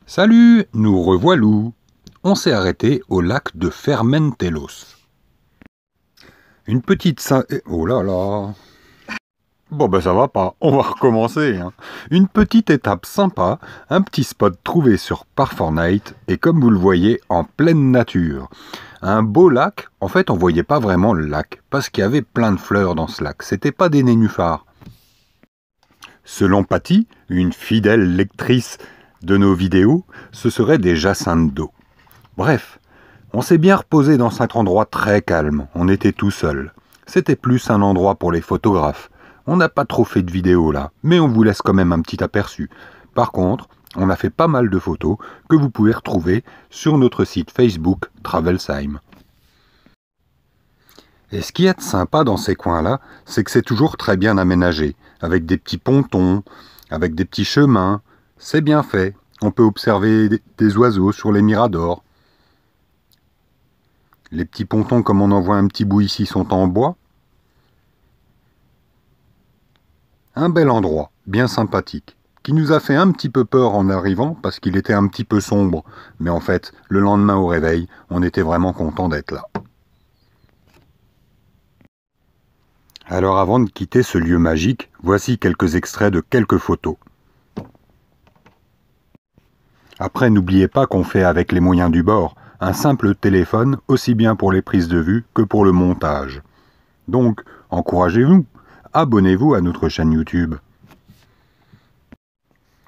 Salut, nous revoilou. On s'est arrêté au lac de Fermentelos. Une petite... Oh là là. Bon ben ça va pas, on va recommencer. Une petite étape sympa, un petit spot trouvé sur Parfortnite et comme vous le voyez en pleine nature. Un beau lac, en fait on voyait pas vraiment le lac parce qu'il y avait plein de fleurs dans ce lac, c'était pas des nénuphars. Selon Patty, une fidèle lectrice de nos vidéos, ce serait des jacinthes d'eau. Bref, on s'est bien reposé dans cet endroit très calme, on était tout seul. C'était plus un endroit pour les photographes. On n'a pas trop fait de vidéos là, mais on vous laisse quand même un petit aperçu. Par contre, on a fait pas mal de photos que vous pouvez retrouver sur notre site Facebook Travelsheim. Et ce qui est sympa dans ces coins-là, c'est que c'est toujours très bien aménagé, avec des petits pontons, avec des petits chemins. C'est bien fait. On peut observer des oiseaux sur les miradors. Les petits pontons, comme on en voit un petit bout ici, sont en bois. Un bel endroit, bien sympathique, qui nous a fait un petit peu peur en arrivant parce qu'il était un petit peu sombre. Mais en fait, le lendemain au réveil, on était vraiment content d'être là. Alors avant de quitter ce lieu magique, voici quelques extraits de quelques photos. Après, n'oubliez pas qu'on fait avec les moyens du bord, un simple téléphone aussi bien pour les prises de vue que pour le montage. Donc, encouragez-vous, abonnez-vous à notre chaîne YouTube.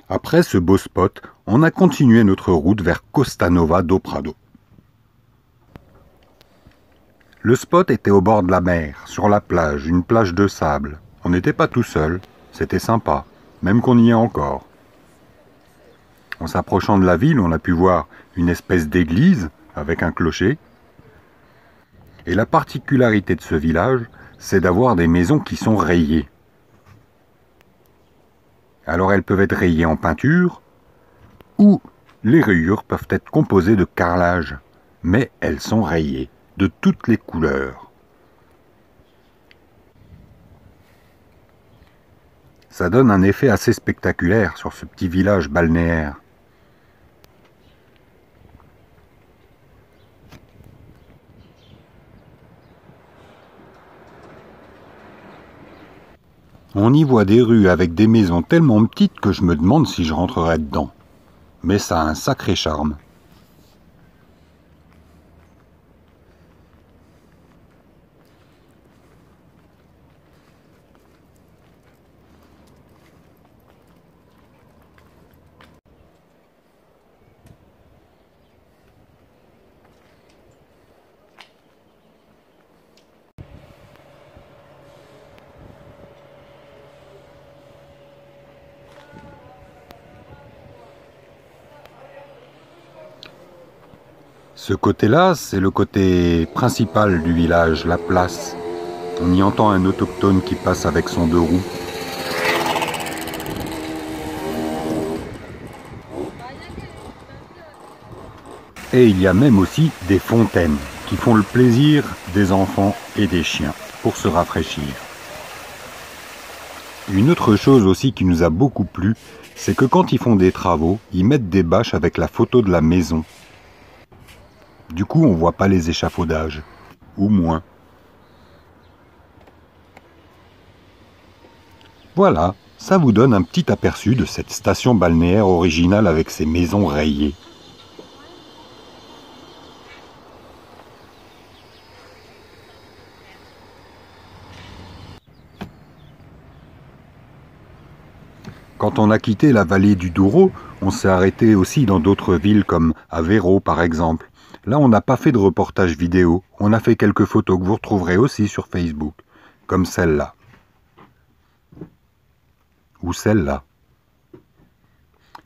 Après ce beau spot, on a continué notre route vers Costanova do Prado. Le spot était au bord de la mer, sur la plage, une plage de sable. On n'était pas tout seul, c'était sympa, même qu'on y est encore. En s'approchant de la ville, on a pu voir une espèce d'église avec un clocher. Et la particularité de ce village, c'est d'avoir des maisons qui sont rayées. Alors elles peuvent être rayées en peinture, ou les rayures peuvent être composées de carrelage, mais elles sont rayées de toutes les couleurs. Ça donne un effet assez spectaculaire sur ce petit village balnéaire. On y voit des rues avec des maisons tellement petites que je me demande si je rentrerai dedans. Mais ça a un sacré charme. Ce côté-là, c'est le côté principal du village, la place. On y entend un autochtone qui passe avec son 2 roues. Et il y a même aussi des fontaines qui font le plaisir des enfants et des chiens pour se rafraîchir. Une autre chose aussi qui nous a beaucoup plu, c'est que quand ils font des travaux, ils mettent des bâches avec la photo de la maison. Du coup, on voit pas les échafaudages, ou moins. Voilà, ça vous donne un petit aperçu de cette station balnéaire originale avec ses maisons rayées. Quand on a quitté la vallée du Douro, on s'est arrêté aussi dans d'autres villes comme Aveiro par exemple. Là, on n'a pas fait de reportage vidéo, on a fait quelques photos que vous retrouverez aussi sur Facebook, comme celle-là. Ou celle-là.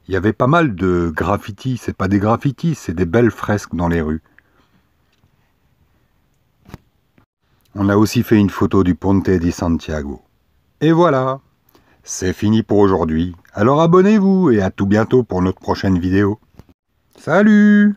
Il y avait pas mal de graffitis, c'est pas des graffitis, c'est des belles fresques dans les rues. On a aussi fait une photo du Ponte di Santiago. Et voilà, c'est fini pour aujourd'hui. Alors abonnez-vous et à tout bientôt pour notre prochaine vidéo. Salut!